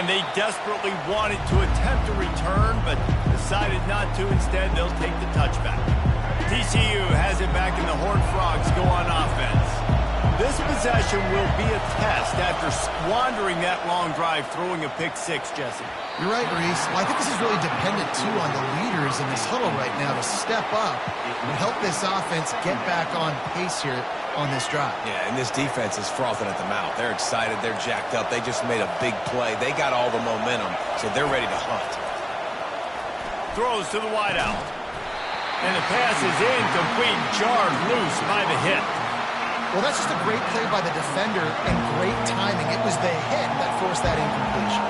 and they desperately wanted to attempt a return, but decided not to. Instead, they'll take the touchback. TCU has it back, and the Horned Frogs go on offense. This possession will be a test after squandering that long drive, throwing a pick six, Jesse. You're right, Reese. Well, I think this is really dependent, too, on the leaders in this huddle right now to step up and help this offense get back on pace here on this drive. Yeah, and this defense is frothing at the mouth. They're excited. They're jacked up. They just made a big play. They got all the momentum, so they're ready to hunt. Throws to the wideout. And the pass is incomplete, jarred loose by the hit. Well, that's just a great play by the defender and great timing. It was the hit that forced that incompletion.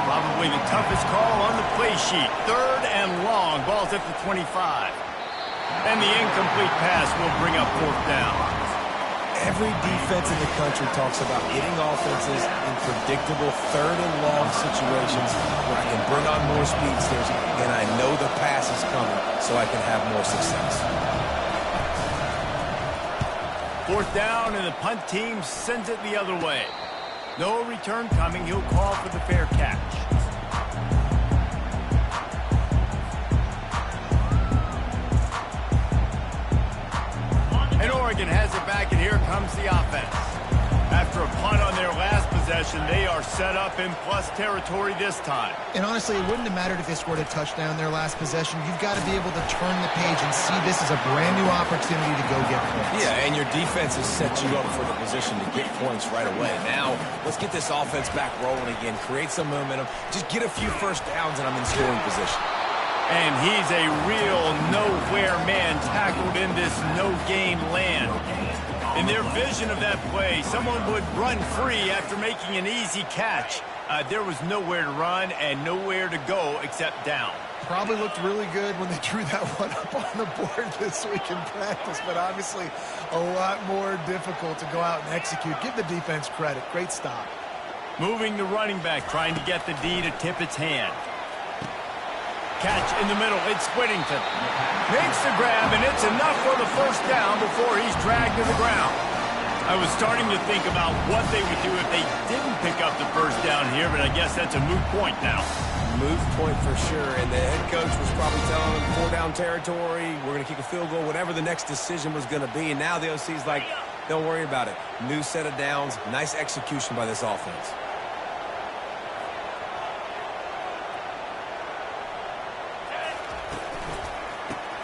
Probably the toughest call on the play sheet. 3rd and long. Ball's at the 25. And the incomplete pass will bring up 4th down. Every defense in the country talks about getting offenses in predictable 3rd and long situations where I can bring on more speedsters and I know the pass is coming so I can have more success. 4th down, and the punt team sends it the other way. No return coming. He'll call for the fair catch. And Oregon has it back, and here comes the offense. After a punt on their last possession, they are set up in plus territory this time. And honestly, it wouldn't have mattered if they scored a touchdown their last possession. You've got to be able to turn the page and see this as a brand new opportunity to go get points. Yeah, and your defense has set you up for the position to get points right away. Now, let's get this offense back rolling again, create some momentum, just get a few first downs, and I'm in scoring position. And he's a real nowhere man tackled in this no-gain land. In their vision of that play, someone would run free after making an easy catch. There was nowhere to run and nowhere to go except down. Probably looked really good when they drew that one up on the board this week in practice, but obviously a lot more difficult to go out and execute. Give the defense credit. Great stop. Moving the running back, trying to get the D to tip its hand. Catch in the middle. It's Whittington. Makes the grab, and it's enough for the first down before he's dragged to the ground. I was starting to think about what they would do if they didn't pick up the first down here, but I guess that's a moot point now. Moot point for sure, and the head coach was probably telling them 4-down territory, we're going to kick a field goal, whatever the next decision was going to be, and now the OC's like, don't worry about it. New set of downs, nice execution by this offense.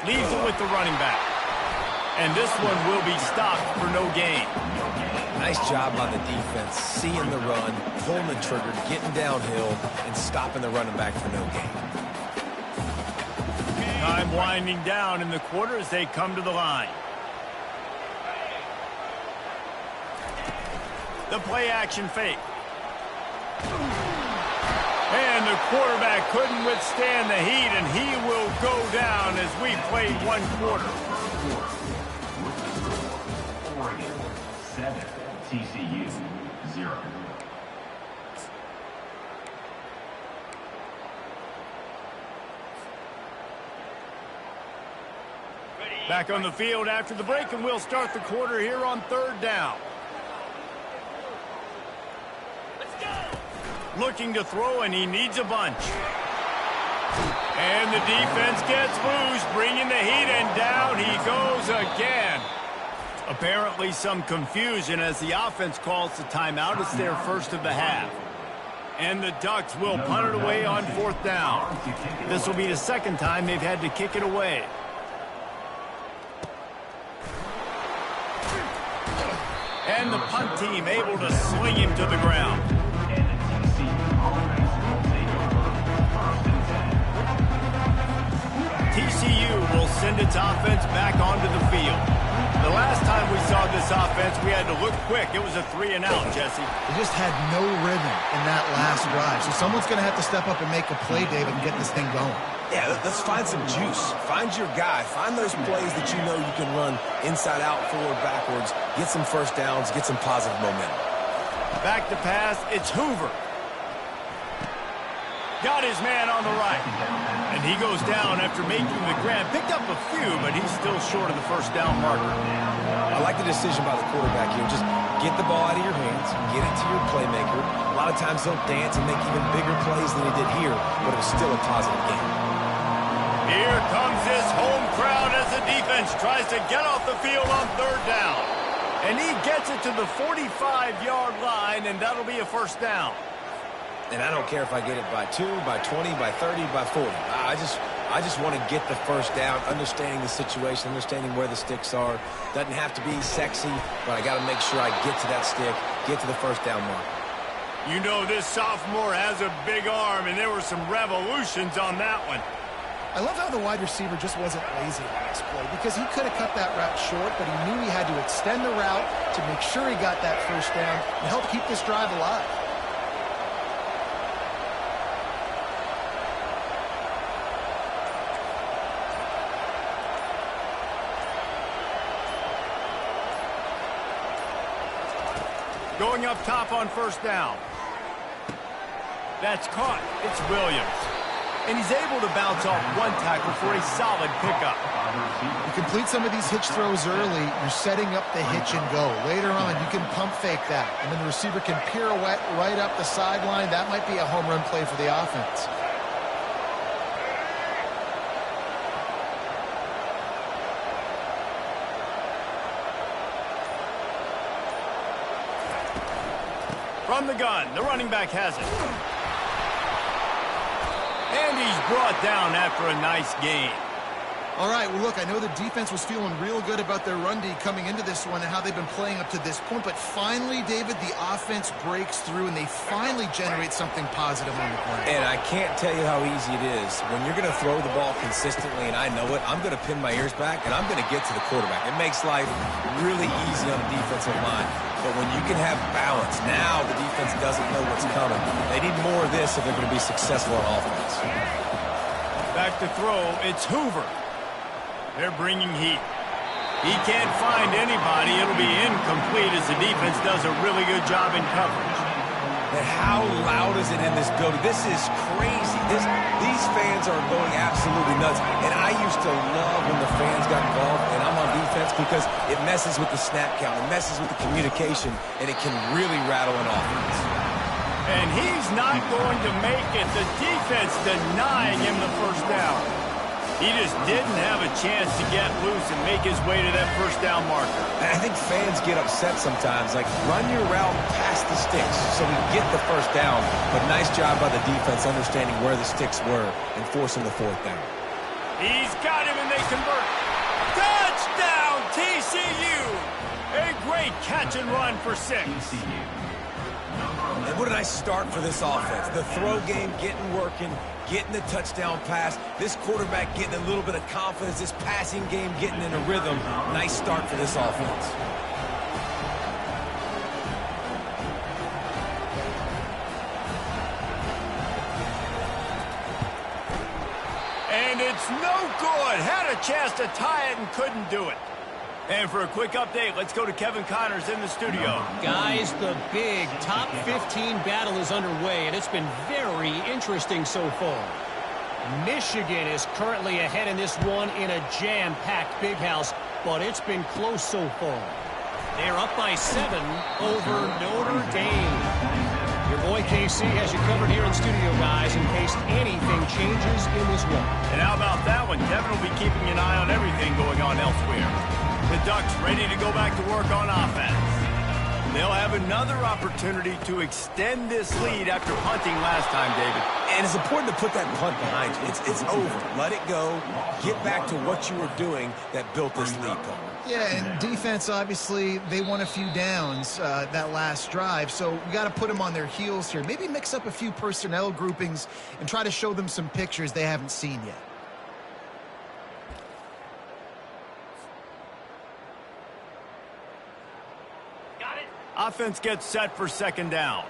Leaves it with the running back. And this one will be stopped for no gain. Nice job by the defense, seeing the run, pulling the trigger, getting downhill, and stopping the running back for no gain. Time winding down in the quarter as they come to the line. The play action fake. And the quarterback couldn't withstand the heat, and he will go down as we play one quarter. Oregon 7, TCU 0. Back on the field after the break, and we'll start the quarter here on 3rd down. Looking to throw, and he needs a bunch. And the defense gets loose, bringing the heat, and down he goes again. Apparently some confusion as the offense calls the timeout. It's their first of the half. And the Ducks will punt it away on 4th down. This will be the second time they've had to kick it away. And the punt team able to sling him to the ground. TCU will send its offense back onto the field. The last time we saw this offense, we had to look quick. It was a 3-and-out, Jesse. They just had no rhythm in that last drive. So someone's going to have to step up and make a play, David, and get this thing going. Yeah, let's find some juice. Find your guy. Find those plays that you know you can run inside out, forward, backwards. Get some first downs. Get some positive momentum. Back to pass. It's Hoover. Got his man on the right. And And he goes down after making the grab. Picked up a few, but he's still short of the first down marker. I like the decision by the quarterback here. Just get the ball out of your hands, get it to your playmaker. A lot of times he'll dance and make even bigger plays than he did here, but it was still a positive game. Here comes this home crowd as the defense tries to get off the field on third down. And he gets it to the 45-yard line, and that'll be a first down. And I don't care if I get it by 2, by 20, by 30, by 40. I just want to get the first down, understanding the situation, understanding where the sticks are. Doesn't have to be sexy, but I got to make sure I get to that stick, get to the first down mark. You know this sophomore has a big arm, and there were some revolutions on that one. I love how the wide receiver just wasn't lazy on this play because he could have cut that route short, but he knew he had to extend the route to make sure he got that first down and help keep this drive alive. Going up top on first down. That's caught. It's Williams. And he's able to bounce off one tackle for a solid pickup. You complete some of these hitch throws early, you're setting up the hitch and go. Later on, you can pump fake that, and then the receiver can pirouette right up the sideline. That might be a home run play for the offense. From the gun, the running back has it. And he's brought down after a nice gain. All right, well, look, I know the defense was feeling real good about their run D coming into this one and how they've been playing up to this point, but finally, David, the offense breaks through and they finally generate something positive on the ground. And I can't tell you how easy it is. When you're going to throw the ball consistently, and I know it, I'm going to pin my ears back, and I'm going to get to the quarterback. It makes life really easy on the defensive line. But when you can have balance, now the defense doesn't know what's coming. They need more of this if they're going to be successful on offense. Back to throw, it's Hoover. They're bringing heat. He can't find anybody. It'll be incomplete as the defense does a really good job in coverage. And how loud is it in this building? This is crazy. These fans are going absolutely nuts. And I used to love when the fans got involved, and I'm on defense because it messes with the snap count. It messes with the communication, and it can really rattle an offense. And he's not going to make it. The defense denying him the first down. He just didn't have a chance to get loose and make his way to that first down marker. And I think fans get upset sometimes. Like, run your route past the sticks so we get the first down. But nice job by the defense understanding where the sticks were and forcing the fourth down. He's got him and they convert. Touchdown, TCU! A great catch and run for 6. And what a nice start for this offense. The throw game getting working, getting the touchdown pass. This quarterback getting a little bit of confidence. This passing game getting in a rhythm. Nice start for this offense. And it's no good. Had a chance to tie it and couldn't do it. And for a quick update, let's go to Kevin Connors in the studio. Guys, the big top 15 battle is underway, and it's been very interesting so far. Michigan is currently ahead in this one in a jam-packed big house, but it's been close so far. They're up by 7 over Notre Dame. Your boy KC has you covered here in studio, guys, in case anything changes in this one. And how about that one? Kevin will be keeping an eye on everything going on elsewhere. The Ducks ready to go back to work on offense. They'll have another opportunity to extend this lead after punting last time, David. And it's important to put that punt behind you. It's over. Let it go. Get back to what you were doing that built this lead, Paul. Yeah, and defense, obviously, they won a few downs that last drive, so we got to put them on their heels here. Maybe mix up a few personnel groupings and try to show them some pictures they haven't seen yet. Offense gets set for second down.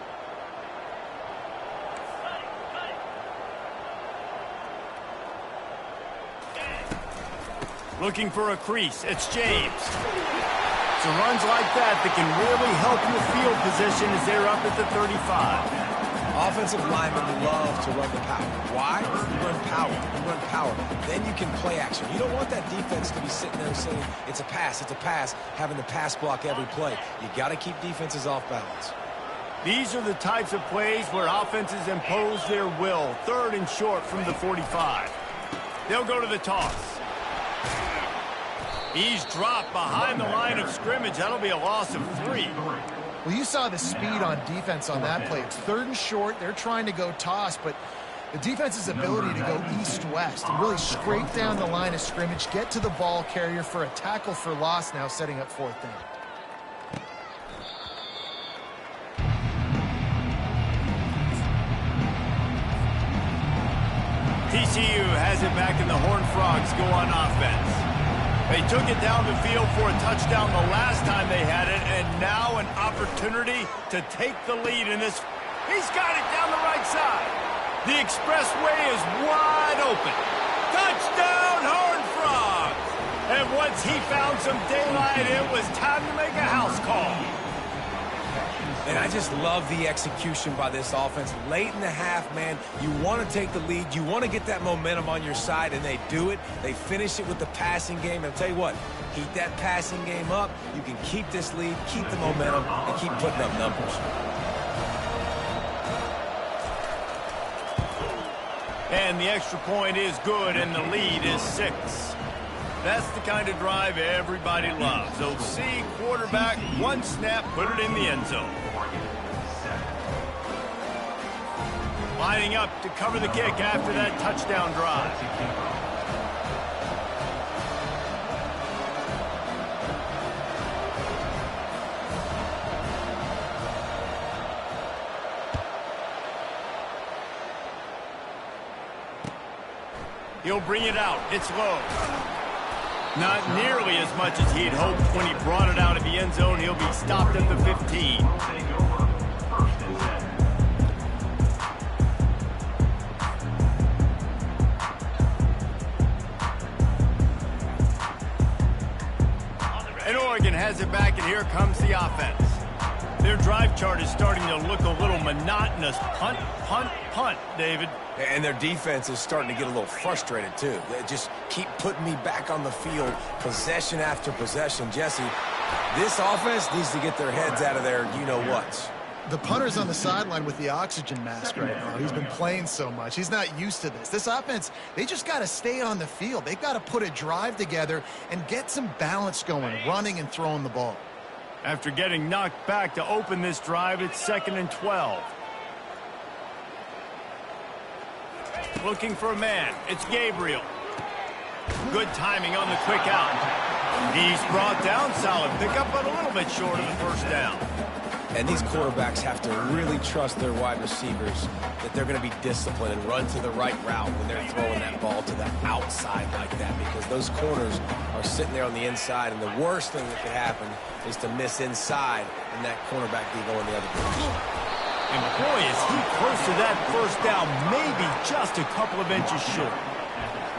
Looking for a crease. It's James. So runs like that can really help your field position as they're up at the 35. Offensive linemen love to run the power. Why? You run power. You run power. Then you can play action. You don't want that defense to be sitting there saying, it's a pass, having to pass block every play. You got to keep defenses off balance. These are the types of plays where offenses impose their will. 3rd and short from the 45. They'll go to the toss. He's dropped behind the line of scrimmage. That'll be a loss of 3. Well, you saw the speed on defense on that play. It's 3rd and short. They're trying to go toss, but the defense's ability to go east-west and really scrape down the line of scrimmage, get to the ball carrier for a tackle for loss now, setting up 4th down. TCU has it back and the Horned Frogs go on offense. They took it down the field for a touchdown the last time they had it, and now an opportunity to take the lead in this. He's got it down the right side. The expressway is wide open. Touchdown, Horned Frogs! And once he found some daylight, it was time to make a house call. And I just love the execution by this offense. Late in the half, man, you want to take the lead. You want to get that momentum on your side, and they do it. They finish it with the passing game. And I'll tell you what, keep that passing game up. You can keep this lead, keep the momentum, and keep putting up numbers. And the extra point is good, and the lead is 6. That's the kind of drive everybody loves. OC, quarterback, 1 snap, put it in the end zone. Lining up to cover the kick after that touchdown drive. He'll bring it out. It's low. Not nearly as much as he'd hoped when he brought it out of the end zone. He'll be stopped at the 15. And Oregon has it back, and here comes the offense. Their drive chart is starting to look a little monotonous. Punt, punt, punt, David. And their defense is starting to get a little frustrated, too. They just keep putting me back on the field, possession after possession. Jesse, this offense needs to get their heads out of their you-know-whats. The punter's on the sideline with the oxygen mask right now. He's been playing so much. He's not used to this. This offense, they just got to stay on the field. They've got to put a drive together and get some balance going, running and throwing the ball. After getting knocked back to open this drive, it's 2nd and 12. Looking for a man. It's Gabriel. Good timing on the quick out. He's brought down. Solid pickup, but a little bit short of the 1st down. And these quarterbacks have to really trust their wide receivers that they're going to be disciplined and run to the right route when they're throwing that ball to the outside like that, because those corners are sitting there on the inside, and the worst thing that could happen is to miss inside and that cornerback be going the other direction. And boy, is he close to that 1st down, maybe just a couple of inches short.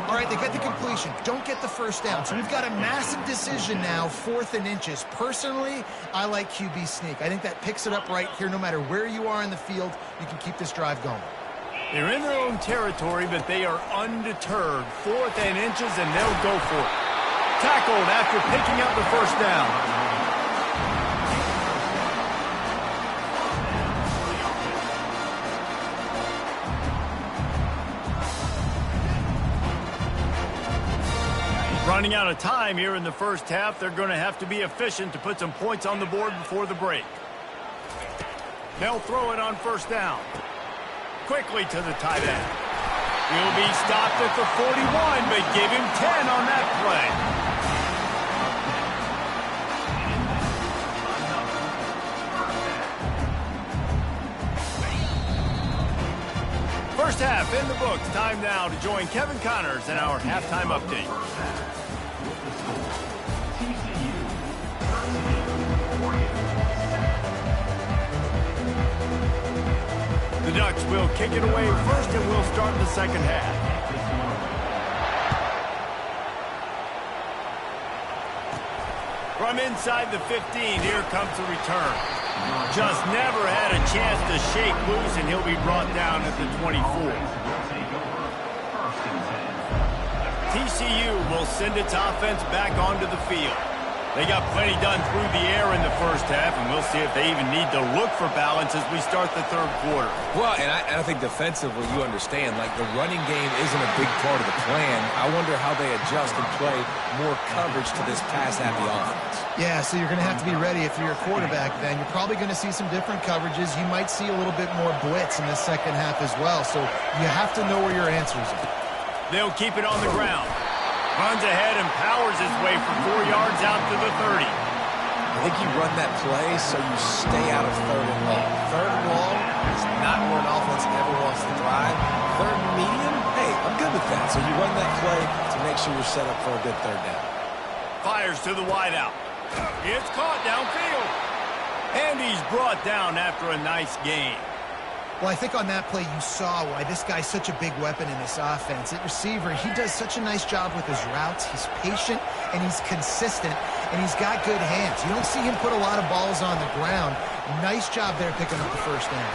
All right, they get the completion. Don't get the 1st down. So we've got a massive decision now, 4th and inches. Personally, I like QB sneak. I think that picks it up right here. No matter where you are in the field, you can keep this drive going. They're in their own territory, but they are undeterred. 4th and inches, and they'll go for it. Tackled after picking up the 1st down. Running out of time here in the 1st half. They're going to have to be efficient to put some points on the board before the break. They'll throw it on 1st down. Quickly to the tight end. He'll be stopped at the 41, but give him 10 on that play. 1st half in the books. Time now to join Kevin Connors in our halftime update. The Ducks will kick it away first, and we'll start the 2nd half. From inside the 15, here comes the return. Just never had a chance to shake loose, and he'll be brought down at the 24. TCU will send its offense back onto the field. They got plenty done through the air in the first half, and we'll see if they even need to look for balance as we start the third quarter. Well, and I think defensively, you understand, like the running game isn't a big part of the plan. I wonder how they adjust and play more coverage to this pass-happy offense. Yeah, so you're going to have to be ready if you're a quarterback then. You're probably going to see some different coverages. You might see a little bit more blitz in the second half as well, so you have to know where your answers are. They'll keep it on the ground. Runs ahead and powers his way for 4 yards out to the 30. I think you run that play so you stay out of third and long. Third and long is not where an offense ever wants to thrive. Third and medium, hey, I'm good with that. So you run that play to make sure you're set up for a good third down. Fires to the wideout. It's caught downfield. And he's brought down after a nice gain. Well, I think on that play you saw why this guy's such a big weapon in this offense. At receiver, he does such a nice job with his routes. He's patient, and he's consistent, and he's got good hands. You don't see him put a lot of balls on the ground. Nice job there picking up the first down.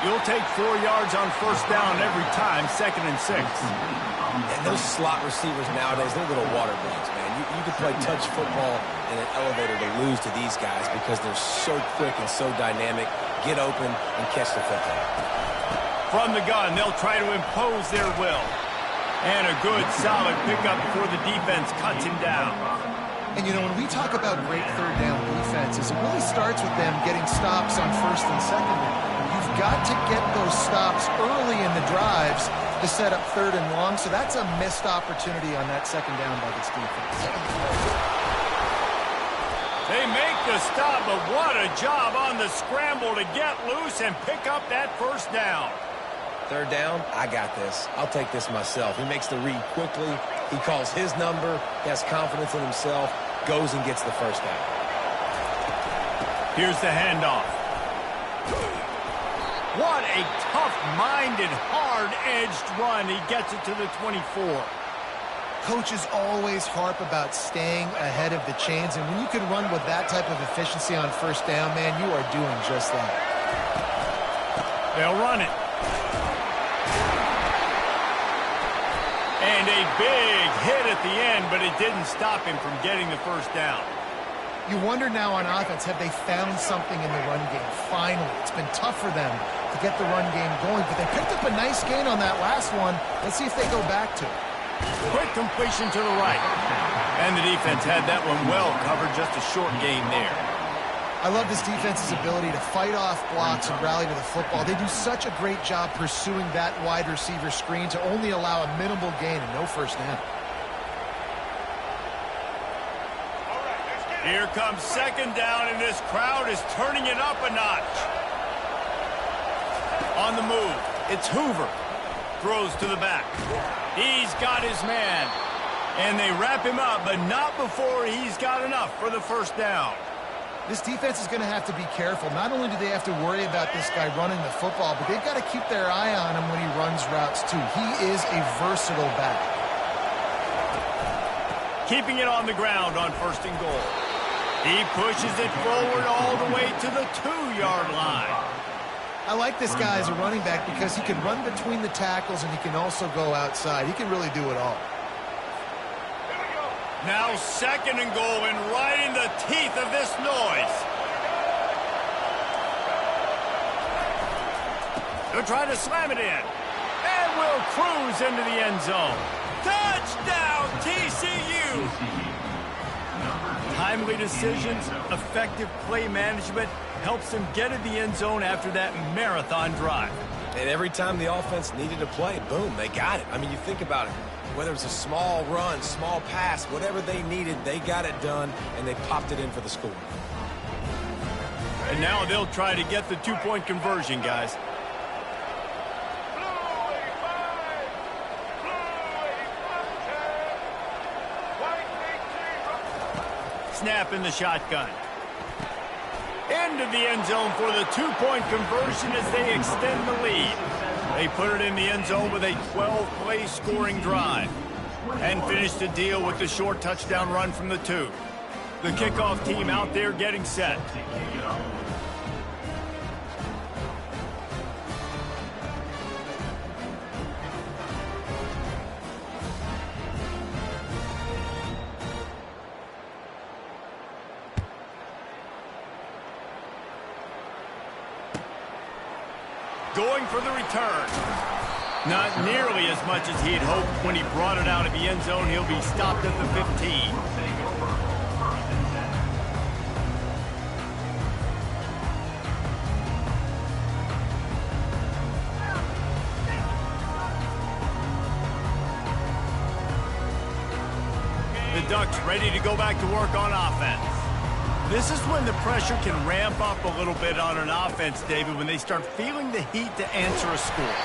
You'll take 4 yards on first down every time, 2nd and 6. And those slot receivers nowadays, they're little water breaks, man. You can play touch football in an elevator to lose to these guys because they're so quick and so dynamic. Get open and catch the football. From the gun, they'll try to impose their will. And a good, solid pickup before the defense cuts him down. And, you know, when we talk about great third down defenses, it really starts with them getting stops on first and second down. You've got to get those stops early in the drives to set up third and long, so that's a missed opportunity on that second down by this defense. They make the stop, but what a job on the scramble to get loose and pick up that first down. Third down, I got this. I'll take this myself. He makes the read quickly. He calls his number. He has confidence in himself. Goes and gets the first down. Here's the handoff. What a tough-minded, hard-edged run. He gets it to the 24. Coaches always harp about staying ahead of the chains, and when you can run with that type of efficiency on first down, man, you are doing just that. They'll run it. And a big hit at the end, but it didn't stop him from getting the first down. You wonder now on offense, have they found something in the run game? Finally, it's been tough for them to get the run game going, but they picked up a nice gain on that last one. Let's see if they go back to it. Quick completion to the right. And the defense had that one well covered, just a short gain there. I love this defense's ability to fight off blocks and rally to the football. They do such a great job pursuing that wide receiver screen to only allow a minimal gain and no first down. Here comes second down, and this crowd is turning it up a notch. On the move, it's Hoover. Throws to the back. He's got his man. And they wrap him up, but not before he's got enough for the first down. This defense is going to have to be careful. Not only do they have to worry about this guy running the football, but they've got to keep their eye on him when he runs routes too. He is a versatile back. Keeping it on the ground on first and goal. He pushes it forward all the way to the 2-yard line. I like this guy as a running back because he can run between the tackles and he can also go outside. He can really do it all. Now second and goal, and right in the teeth of this noise. They'll try to slam it in. And will cruise into the end zone. Touchdown, TCU! Timely decisions, effective play management helps them get in the end zone after that marathon drive. And every time the offense needed a play, boom, they got it. I mean, you think about it. Whether it's a small run, small pass, whatever they needed, they got it done, and they popped it in for the score. And now they'll try to get the two-point conversion, guys. Snap in the shotgun. Into the end zone for the two-point conversion as they extend the lead. They put it in the end zone with a 12-play scoring drive and finish the deal with the short touchdown run from the 2. The kickoff team out there getting set. going for the return. Not nearly as much as he had hoped when he brought it out of the end zone. He'll be stopped at the 15. The Ducks ready to go back to work on offense. This is when the pressure can ramp up a little bit on an offense, David, when they start feeling the heat to answer a score.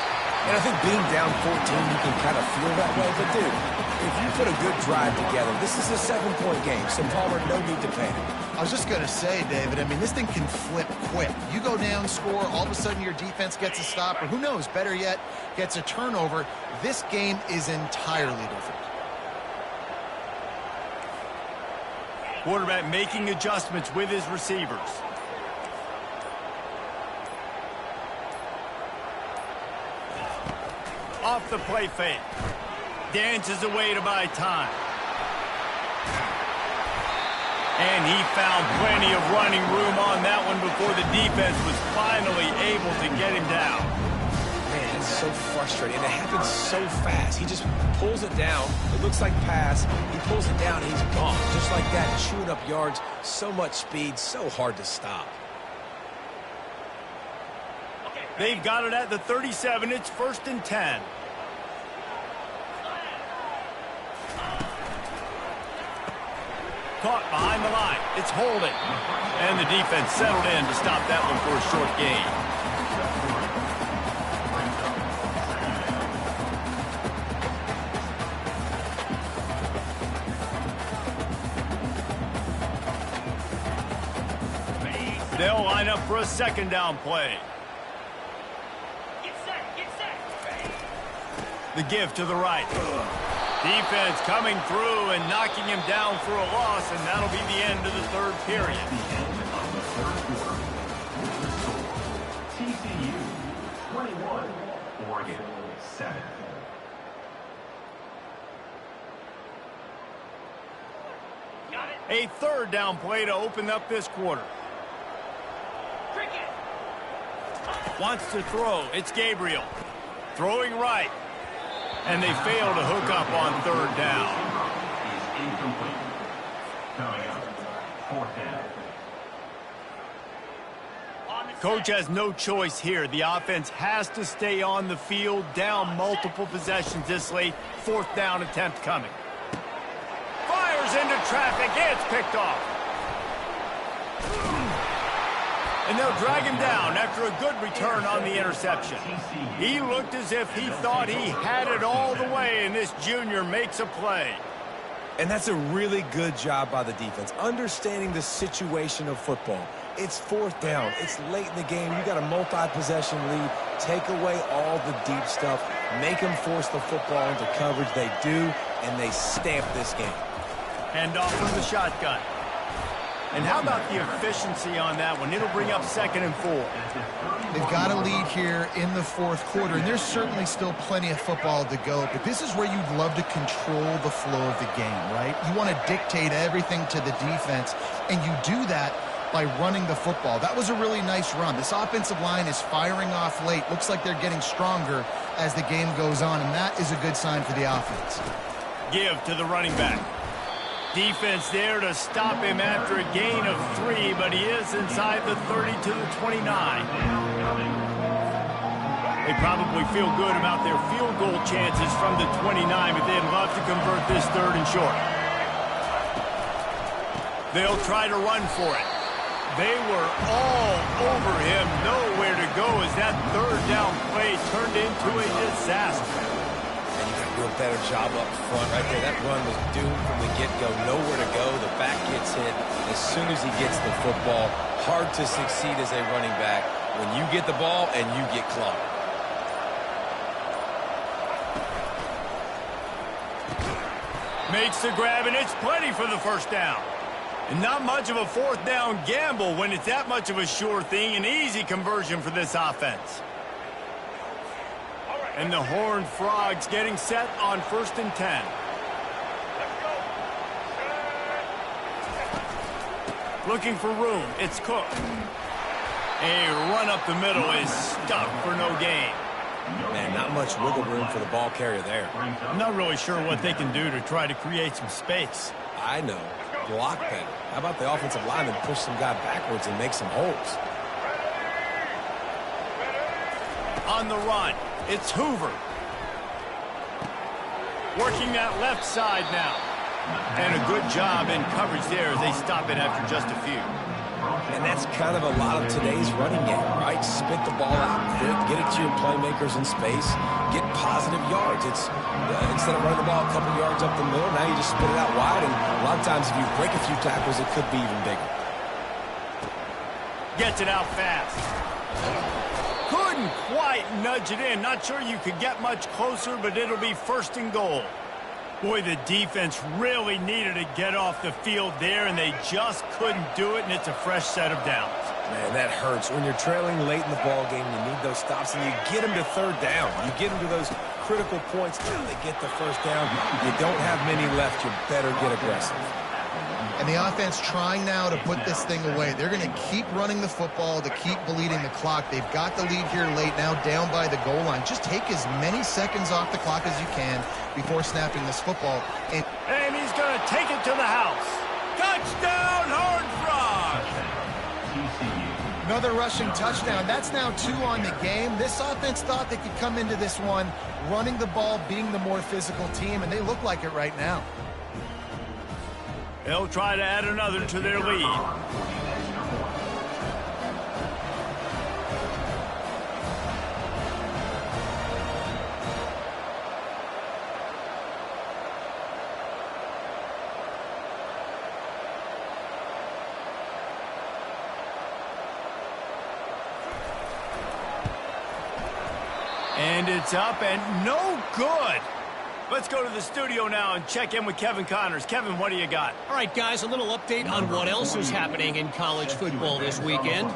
And I think being down 14, you can kind of feel that way. But, dude, if you put a good drive together, this is a 7-point game, so Palmer, no need to panic. I was just going to say, David, I mean, this thing can flip quick. You go down, score, all of a sudden your defense gets a stop, or who knows, better yet, gets a turnover. This game is entirely different. Quarterback making adjustments with his receivers. Off the play fake. Dances away to buy time. And he found plenty of running room on that one before the defense was finally able to get him down. Man, it's so frustrating. And it happens so fast. He just pulls it down. It looks like pass. He pulls it down, and he's gone. Just like that, chewing up yards. So much speed, so hard to stop. They've got it at the 37. It's 1st and 10. Caught behind the line. It's holding. And the defense settled in to stop that one for a short gain. They'll line up for a 2nd down play. The give to the right. Defense coming through and knocking him down for a loss, and that'll be the end of the 3rd period. TCU 21, Oregon 7. A 3rd down play to open up this quarter. Wants to throw. It's Gabriel. Throwing right. And they fail to hook up on 3rd down. Is incomplete. Coming up, 4th down. Coach has no choice here. The offense has to stay on the field, down multiple possessions this late. 4th down attempt coming. Fires into traffic. It's picked off. And they'll drag him down after a good return on the interception. He looked as if he thought he had it all the way, and this junior makes a play. And that's a really good job by the defense, understanding the situation of football. It's 4th down. It's late in the game. You got a multi-possession lead. Take away all the deep stuff. Make them force the football into coverage. They do, and they stamp this game. Hand off from the shotgun. And how about the efficiency on that one? It'll bring up 2nd and 4. They've got a lead here in the 4th quarter, and there's certainly still plenty of football to go, but this is where you'd love to control the flow of the game, right? You want to dictate everything to the defense, and you do that by running the football. That was a really nice run. This offensive line is firing off late. Looks like they're getting stronger as the game goes on, and that is a good sign for the offense. Give to the running back. Defense there to stop him after a gain of 3, but he is inside the 30 to the 29. They probably feel good about their field goal chances from the 29, but they'd love to convert this 3rd and short. They'll try to run for it. They were all over him, nowhere to go as that 3rd down play turned into a disaster. Do a better job up front right there. That run was doomed from the get-go. Nowhere to go. The back gets hit as soon as he gets the football. Hard to succeed as a running back when you get the ball and you get clocked. Makes the grab, and it's plenty for the 1st down. And not much of a 4th down gamble when it's that much of a sure thing. An easy conversion for this offense. And the Horned Frogs getting set on 1st and 10. Looking for room. It's Cook. A run up the middle is stuck for no gain. Man, not much wiggle room for the ball carrier there. I'm not really sure what they can do to try to create some space. I know. Block better. How about the offensive lineman push some guy backwards and make some holes? On the run, it's Hoover. Working that left side now. And a good job in coverage there as they stop it after just a few. And that's kind of a lot of today's running game, right? Spit the ball out quick, get it to your playmakers in space, get positive yards. It's instead of running the ball a couple yards up the middle, now you just spit it out wide, and a lot of times if you break a few tackles, it could be even bigger. Gets it out fast. Couldn't quite nudge it in. Not sure you could get much closer, but it'll be 1st and goal. Boy, the defense really needed to get off the field there, and they just couldn't do it, and it's a fresh set of downs. Man, that hurts. When you're trailing late in the ball game, you need those stops, and you get them to 3rd down. You get them to those critical points. Now they get the 1st down. You don't have many left. You better get aggressive. And the offense trying now to put this thing away. They're going to keep running the football to keep bleeding the clock. They've got the lead here late, now down by the goal line. Just take as many seconds off the clock as you can before snapping this football. And he's going to take it to the house. Touchdown, Horned Frogs! Another rushing touchdown. That's now 2 on the game. This offense thought they could come into this one running the ball, being the more physical team, and they look like it right now. They'll try to add another to their lead. And it's up and no good. Let's go to the studio now and check in with Kevin Connors. Kevin, what do you got? All right, guys, a little update on what else is happening in college football this weekend.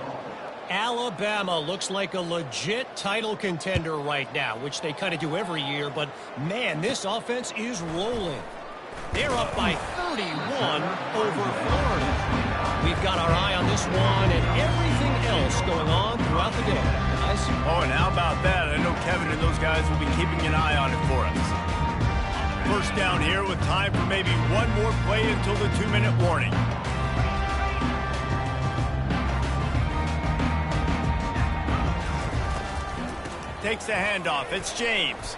Alabama looks like a legit title contender right now, which they kind of do every year, but man, this offense is rolling. They're up by 31 over Florida. We've got our eye on this one and everything else going on throughout the day, guys. Oh, and how about that? I know Kevin and those guys will be keeping an eye on it for us. First down here with time for maybe one more play until the 2-minute warning. Takes the handoff. It's James.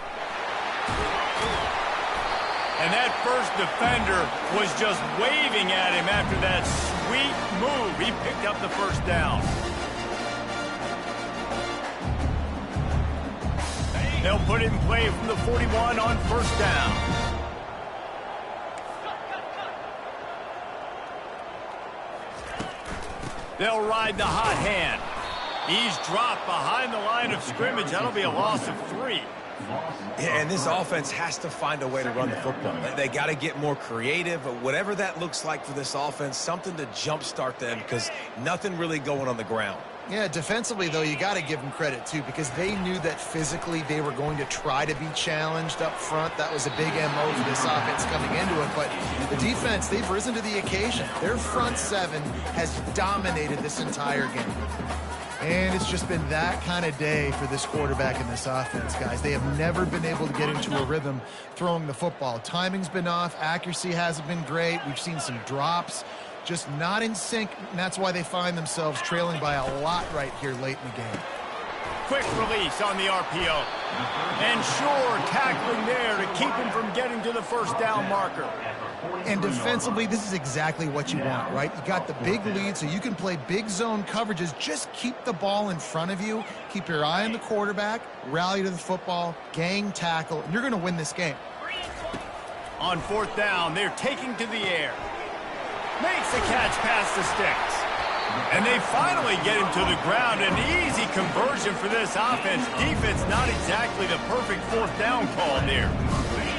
And that first defender was just waving at him after that sweet move. He picked up the 1st down. They'll put it in play from the 41 on 1st down. They'll ride the hot hand. He's dropped behind the line of scrimmage. That'll be a loss of 3. Yeah, and this offense has to find a way to run the football. They got to get more creative, whatever that looks like for this offense, something to jumpstart them because nothing really going on the ground. Yeah, defensively, though, you got to give them credit, too, because they knew that physically they were going to try to be challenged up front. That was a big MO for this offense coming into it. But the defense, they've risen to the occasion. Their front 7 has dominated this entire game. And it's just been that kind of day for this quarterback in this offense, guys. They have never been able to get into a rhythm throwing the football. Timing's been off. Accuracy hasn't been great. We've seen some drops. Just not in sync, and that's why they find themselves trailing by a lot right here late in the game. Quick release on the RPO. And sure, tackling there to keep him from getting to the 1st down marker. And defensively, this is exactly what you want, right? You got the big lead, so you can play big zone coverages. Just keep the ball in front of you. Keep your eye on the quarterback. Rally to the football. Gang tackle. And you're going to win this game. On 4th down, they're taking to the air. Makes the catch past the sticks. And they finally get him to the ground. An easy conversion for this offense. Defense not exactly the perfect 4th down call there.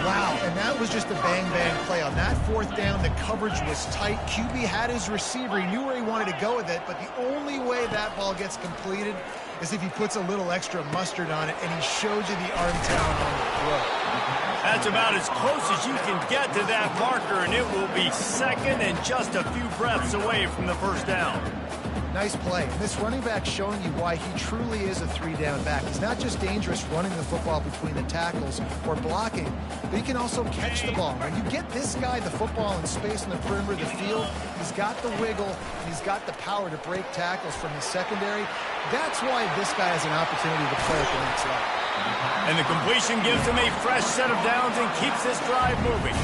Wow, and that was just a bang-bang play. On that 4th down, the coverage was tight. QB had his receiver. He knew where he wanted to go with it, but the only way that ball gets completed is if he puts a little extra mustard on it, and he showed you the arm talent on the throw. That's about as close as you can get to that marker, and it will be 2nd and just a few breaths away from the 1st down. Nice play. And this running back showing you why he truly is a three-down back. He's not just dangerous running the football between the tackles or blocking, but he can also catch the ball. When you get this guy the football in space in the perimeter of the field, he's got the wiggle, and he's got the power to break tackles from the secondary. That's why this guy has an opportunity to play at the next level. And the completion gives him a fresh set of downs and keeps this drive moving.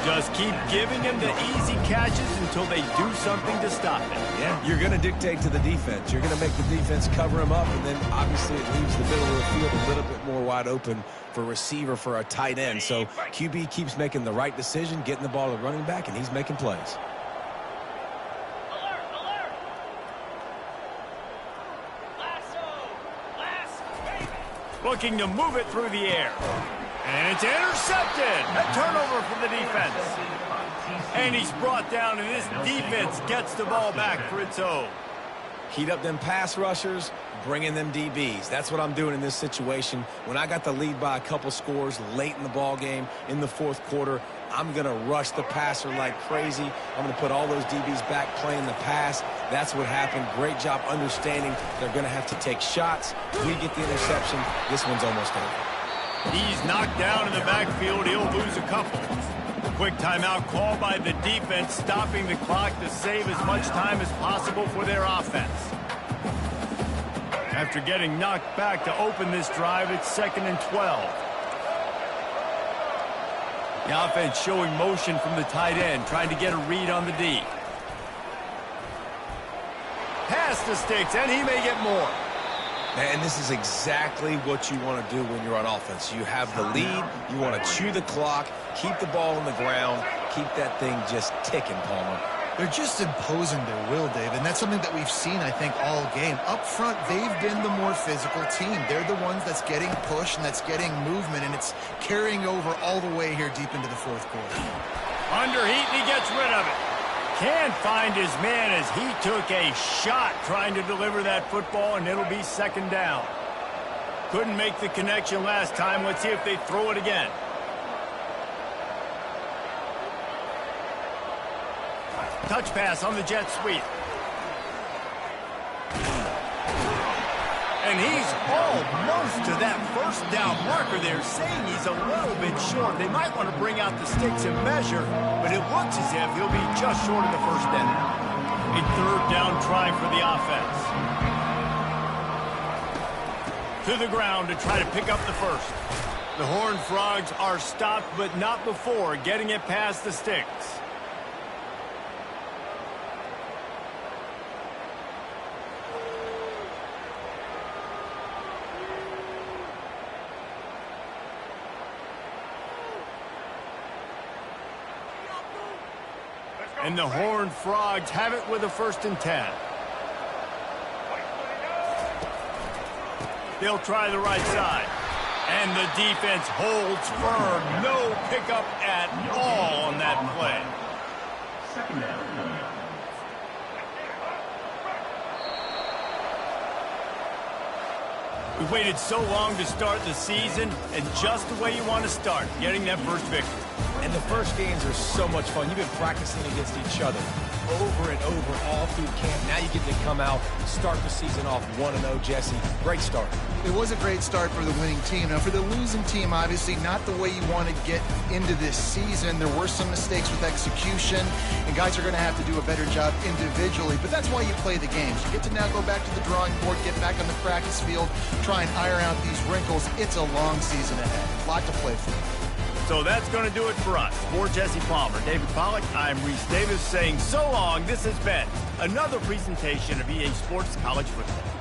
Just keep giving him the easy catches until they do something to stop it. Yeah, you're going to dictate to the defense. You're going to make the defense cover him up, and then obviously it leaves the middle of the field a little bit more wide open for receiver, for a tight end. So QB keeps making the right decision, getting the ball to running back, and he's making plays. Looking to move it through the air. And it's intercepted. A turnover for the defense. And he's brought down, and this defense gets the ball back for its own. Heat up them pass rushers, bring in them DBs. That's what I'm doing in this situation. When I got the lead by a couple scores late in the ball game, in the fourth quarter, I'm going to rush the passer like crazy. I'm going to put all those DBs back playing the pass. That's what happened. Great job understanding they're going to have to take shots. We get the interception. This one's almost over. He's knocked down in the backfield. He'll lose a couple. Quick timeout call by the defense, stopping the clock to save as much time as possible for their offense. After getting knocked back to open this drive, it's 2nd and 12. The offense showing motion from the tight end, trying to get a read on the D. Pass to Sticks, and he may get more. And this is exactly what you want to do when you're on offense. You have the lead. You want to chew the clock, keep the ball on the ground, keep that thing just ticking, Palmer. They're just imposing their will, Dave, and that's something that we've seen, I think, all game. Up front, they've been the more physical team. They're the ones that's getting pushed and that's getting movement, and it's carrying over all the way here deep into the fourth quarter. Under heat, and he gets rid of it. Can't find his man as he took a shot trying to deliver that football, and it'll be 2nd down. Couldn't make the connection last time. Let's see if they throw it again. Touch pass on the jet sweep. And he's almost to that first down marker there, saying he's a little bit short. They might want to bring out the sticks and measure, but it looks as if he'll be just short of the first down. A 3rd down try for the offense. To the ground to try to pick up the first. The Horned Frogs are stopped, but not before getting it past the sticks. And the Horned Frogs have it with a 1st and 10. They'll try the right side. And the defense holds firm. No pickup at all on that play. 2nd down. We waited so long to start the season, and just the way you want to start, getting that first victory. And the first games are so much fun. You've been practicing against each other over and over all through camp. Now you get to come out, start the season off 1-0, Jesse. Great start. It was a great start for the winning team. Now, for the losing team, obviously not the way you want to get into this season. There were some mistakes with execution, and guys are going to have to do a better job individually. But that's why you play the games. You get to now go back to the drawing board, get back on the practice field, try and iron out these wrinkles. It's a long season ahead. A lot to play for. So that's going to do it for us. For Jesse Palmer, David Pollack, I'm Reese Davis saying so long. This has been another presentation of EA Sports College Football.